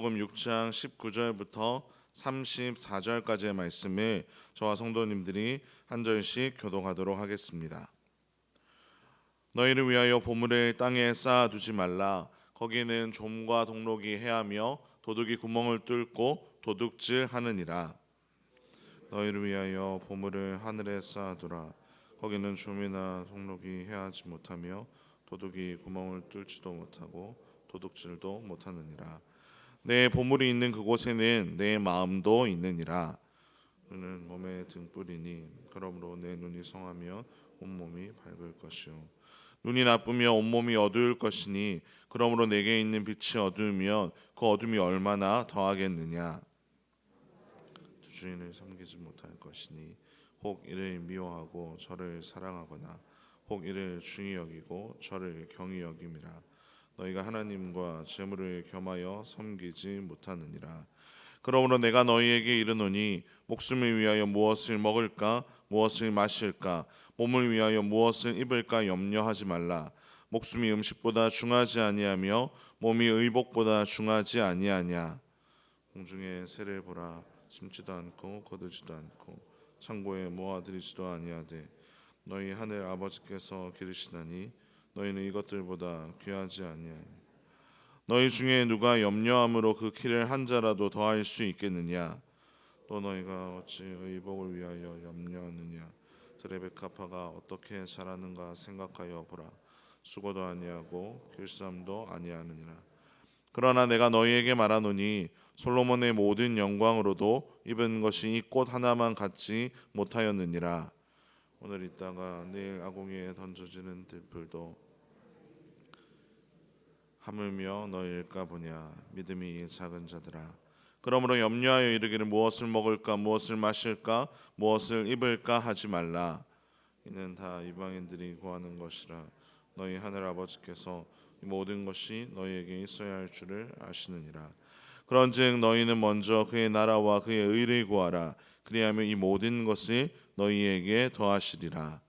복음 6장 19절부터 34절까지의 말씀을 저와 성도님들이 한 절씩 교독하도록 하겠습니다. 너희를 위하여 보물을 땅에 쌓아두지 말라. 거기는 좀과 동록이 해하며 도둑이 구멍을 뚫고 도둑질하느니라. 너희를 위하여 보물을 하늘에 쌓아두라. 거기는 좀이나 동록이 해하지 못하며 도둑이 구멍을 뚫지도 못하고 도둑질도 못하느니라. 내 보물이 있는 그곳에는 내 마음도 있느니라. 눈은 몸의 등불이니 그러므로 내 눈이 성하면 온몸이 밝을 것이요 눈이 나쁘며 온몸이 어두울 것이니 그러므로 내게 있는 빛이 어두우면 그 어둠이 얼마나 더하겠느냐. 두 주인을 섬기지 못할 것이니 혹 이를 미워하고 저를 사랑하거나 혹 이를 중히 여기고 저를 경히 여김이라. 너희가 하나님과 재물을 겸하여 섬기지 못하느니라. 그러므로 내가 너희에게 이르노니 목숨을 위하여 무엇을 먹을까 무엇을 마실까 몸을 위하여 무엇을 입을까 염려하지 말라. 목숨이 음식보다 중하지 아니하며 몸이 의복보다 중하지 아니하냐. 공중의 새를 보라. 심지도 않고 거두지도 않고 창고에 모아들이지도 아니하되 너희 하늘 아버지께서 기르시나니 너희는 이것들보다 귀하지 아니하니. 너희 중에 누가 염려함으로 그 키를 한 자라도 더할 수 있겠느냐. 또 너희가 어찌 의복을 위하여 염려하느냐. 들의 백합화가 어떻게 자라는가 생각하여 보라. 수고도 아니하고 길쌈도 아니하느니라. 그러나 내가 너희에게 말하노니 솔로몬의 모든 영광으로도 입은 것이 이 꽃 하나만 갖지 못하였느니라. 오늘 있다가 내일 아궁이에 던져지는 들불도 하물며 너희일까 보냐. 믿음이 작은 자들아. 그러므로 염려하여 이르기를 무엇을 먹을까 무엇을 마실까 무엇을 입을까 하지 말라. 이는 다 이방인들이 구하는 것이라. 너희 하늘 아버지께서 이 모든 것이 너희에게 있어야 할 줄을 아시느니라. 그런즉 너희는 먼저 그의 나라와 그의 의를 구하라. 그리하면 이 모든 것을 너희에게 더하시리라.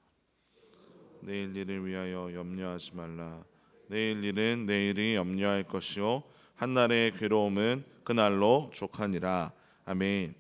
내일 일을 위하여 염려하지 말라. 내일 일은 내일이 염려할 것이요 한날의 괴로움은 그날로 족하니라. 아멘.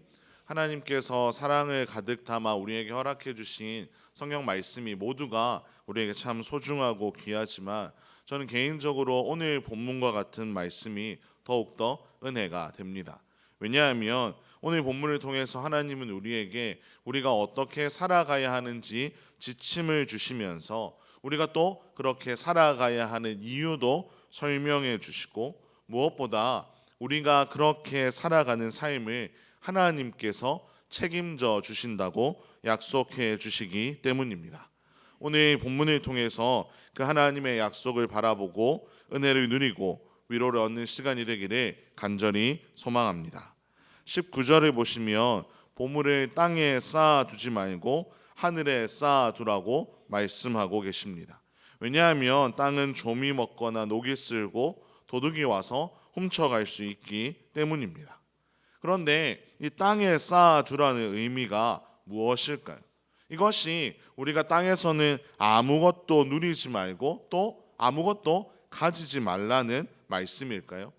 하나님께서 사랑을 가득 담아 우리에게 허락해 주신 성경 말씀이 모두가 우리에게 참 소중하고 귀하지만 저는 개인적으로 오늘 본문과 같은 말씀이 더욱더 은혜가 됩니다. 왜냐하면 오늘 본문을 통해서 하나님은 우리에게 우리가 어떻게 살아가야 하는지 지침을 주시면서 우리가 또 그렇게 살아가야 하는 이유도 설명해 주시고 무엇보다 우리가 그렇게 살아가는 삶을 하나님께서 책임져 주신다고 약속해 주시기 때문입니다. 오늘 본문을 통해서 그 하나님의 약속을 바라보고 은혜를 누리고 위로를 얻는 시간이 되기를 간절히 소망합니다. 19절을 보시면 보물을 땅에 쌓아두지 말고 하늘에 쌓아두라고 말씀하고 계십니다. 왜냐하면 땅은 좀이 먹거나 녹이 쓸고 도둑이 와서 훔쳐갈 수 있기 때문입니다. 그런데 이 땅에 쌓아두라는 의미가 무엇일까요? 이것이 우리가 땅에서는 아무것도 누리지 말고 또 아무것도 가지지 말라는 말씀일까요?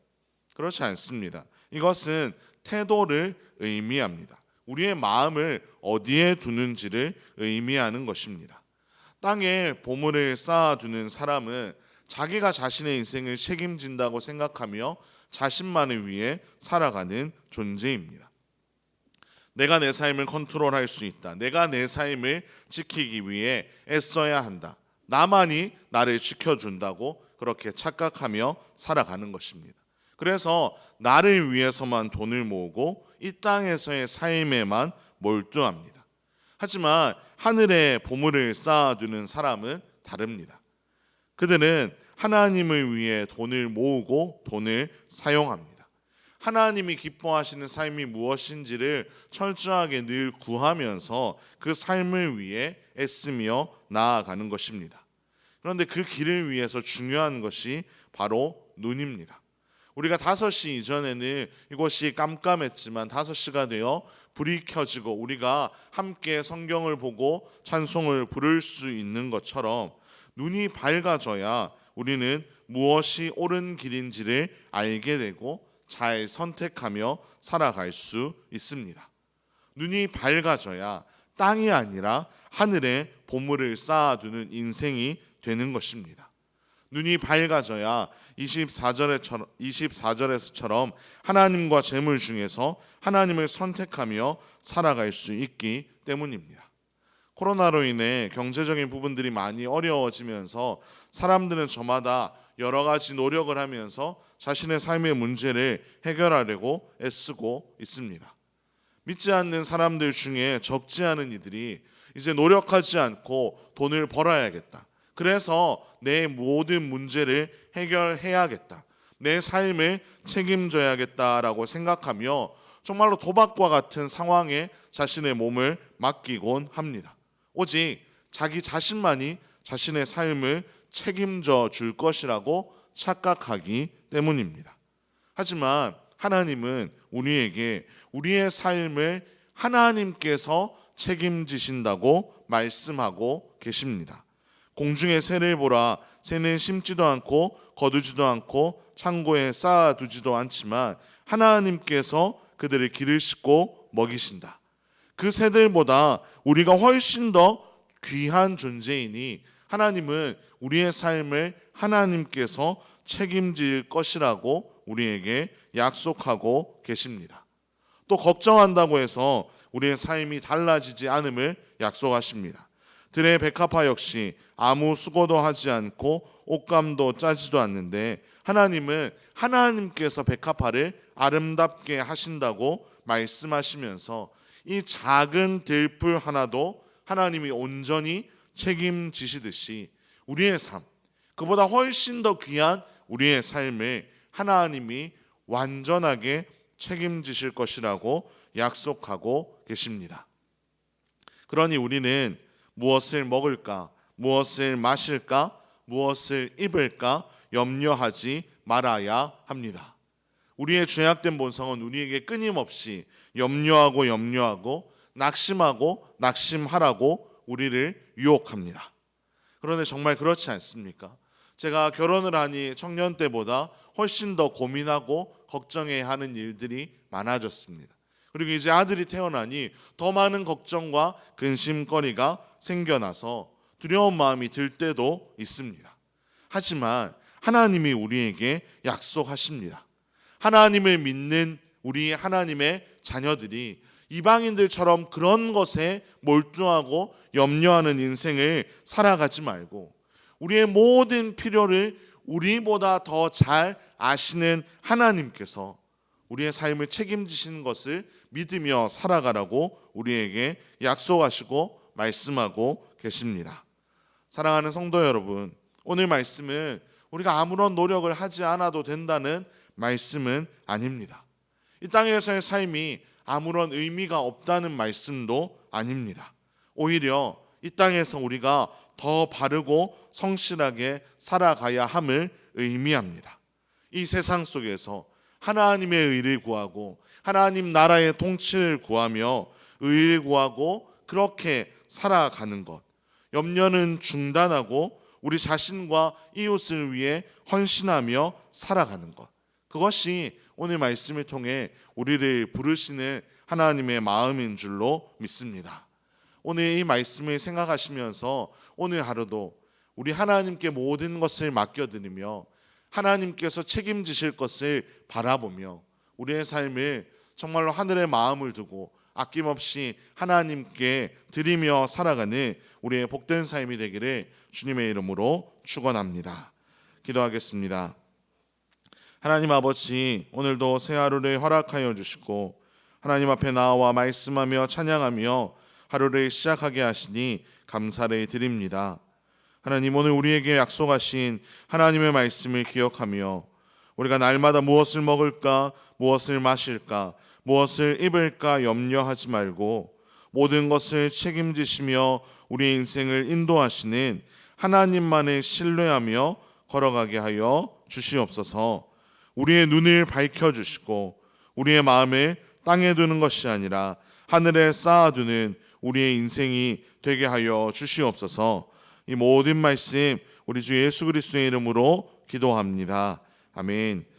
그렇지 않습니다. 이것은 태도를 의미합니다. 우리의 마음을 어디에 두는지를 의미하는 것입니다. 땅에 보물을 쌓아두는 사람은 자기가 자신의 인생을 책임진다고 생각하며 자신만을 위해 살아가는 존재입니다. 내가 내 삶을 컨트롤할 수 있다. 내가 내 삶을 지키기 위해 애써야 한다. 나만이 나를 지켜준다고 그렇게 착각하며 살아가는 것입니다. 그래서 나를 위해서만 돈을 모으고 이 땅에서의 삶에만 몰두합니다. 하지만 하늘에 보물을 쌓아두는 사람은 다릅니다. 그들은 하나님을 위해 돈을 모으고 돈을 사용합니다. 하나님이 기뻐하시는 삶이 무엇인지를 철저하게 늘 구하면서 그 삶을 위해 애쓰며 나아가는 것입니다. 그런데 그 길을 위해서 중요한 것이 바로 눈입니다. 우리가 5시 이전에는 이곳이 깜깜했지만 5시가 되어 불이 켜지고 우리가 함께 성경을 보고 찬송을 부를 수 있는 것처럼 눈이 밝아져야 우리는 무엇이 옳은 길인지를 알게 되고 잘 선택하며 살아갈 수 있습니다. 눈이 밝아져야 땅이 아니라 하늘에 보물을 쌓아두는 인생이 되는 것입니다. 눈이 밝아져야 24절에서처럼 하나님과 재물 중에서 하나님을 선택하며 살아갈 수 있기 때문입니다. 코로나로 인해 경제적인 부분들이 많이 어려워지면서 사람들은 저마다 여러 가지 노력을 하면서 자신의 삶의 문제를 해결하려고 애쓰고 있습니다. 믿지 않는 사람들 중에 적지 않은 이들이 이제 노력하지 않고 돈을 벌어야겠다. 그래서 내 모든 문제를 해결해야겠다. 내 삶을 책임져야겠다라고 생각하며 정말로 도박과 같은 상황에 자신의 몸을 맡기곤 합니다. 오직 자기 자신만이 자신의 삶을 책임져 줄 것이라고 착각하기 때문입니다. 하지만 하나님은 우리에게 우리의 삶을 하나님께서 책임지신다고 말씀하고 계십니다. 공중의 새를 보라. 새는 심지도 않고 거두지도 않고 창고에 쌓아두지도 않지만 하나님께서 그들을 기르시고 먹이신다. 그 새들보다 우리가 훨씬 더 귀한 존재이니 하나님은 우리의 삶을 하나님께서 책임질 것이라고 우리에게 약속하고 계십니다. 또 걱정한다고 해서 우리의 삶이 달라지지 않음을 약속하십니다. 들의 백합화 역시 아무 수고도 하지 않고 옷감도 짜지도 않는데 하나님은 하나님께서 백합화를 아름답게 하신다고 말씀하시면서 이 작은 들풀 하나도 하나님이 온전히 책임지시듯이 우리의 삶, 그보다 훨씬 더 귀한 우리의 삶을 하나님이 완전하게 책임지실 것이라고 약속하고 계십니다. 그러니 우리는 무엇을 먹을까, 무엇을 마실까, 무엇을 입을까 염려하지 말아야 합니다. 우리의 죄악된 본성은 우리에게 끊임없이 염려하고 낙심하라고 우리를 유혹합니다. 그런데 정말 그렇지 않습니까? 제가 결혼을 하니 청년 때보다 훨씬 더 고민하고 걱정해야 하는 일들이 많아졌습니다. 그리고 이제 아들이 태어나니 더 많은 걱정과 근심거리가 생겨나서 두려운 마음이 들 때도 있습니다. 하지만 하나님이 우리에게 약속하십니다. 하나님을 믿는 우리 하나님의 자녀들이 이방인들처럼 그런 것에 몰두하고 염려하는 인생을 살아가지 말고 우리의 모든 필요를 우리보다 더 잘 아시는 하나님께서 우리의 삶을 책임지시는 것을 믿으며 살아가라고 우리에게 약속하시고 말씀하고 계십니다. 사랑하는 성도 여러분, 오늘 말씀은 우리가 아무런 노력을 하지 않아도 된다는 말씀은 아닙니다. 이 땅에서의 삶이 아무런 의미가 없다는 말씀도 아닙니다. 오히려 이 땅에서 우리가 더 바르고 성실하게 살아가야 함을 의미합니다. 이 세상 속에서 하나님의 의를 구하고 하나님 나라의 통치를 구하며 의를 구하고 그렇게 살아가는 것, 염려는 중단하고 우리 자신과 이웃을 위해 헌신하며 살아가는 것, 그것이 오늘 말씀을 통해 우리를 부르시는 하나님의 마음인 줄로 믿습니다. 오늘 이 말씀을 생각하시면서 오늘 하루도 우리 하나님께 모든 것을 맡겨드리며 하나님께서 책임지실 것을 바라보며 우리의 삶을 정말로 하늘의 마음을 두고 아낌없이 하나님께 드리며 살아가는 우리의 복된 삶이 되기를 주님의 이름으로 축원합니다. 기도하겠습니다. 하나님 아버지, 오늘도 새 하루를 허락하여 주시고 하나님 앞에 나와 말씀하며 찬양하며 하루를 시작하게 하시니 감사를 드립니다. 하나님, 오늘 우리에게 약속하신 하나님의 말씀을 기억하며 우리가 날마다 무엇을 먹을까, 무엇을 마실까, 무엇을 입을까 염려하지 말고 모든 것을 책임지시며 우리 인생을 인도하시는 하나님만을 신뢰하며 걸어가게 하여 주시옵소서. 우리의 눈을 밝혀주시고 우리의 마음을 땅에 두는 것이 아니라 하늘에 쌓아두는 우리의 인생이 되게 하여 주시옵소서. 이 모든 말씀 우리 주 예수 그리스도의 이름으로 기도합니다. 아멘.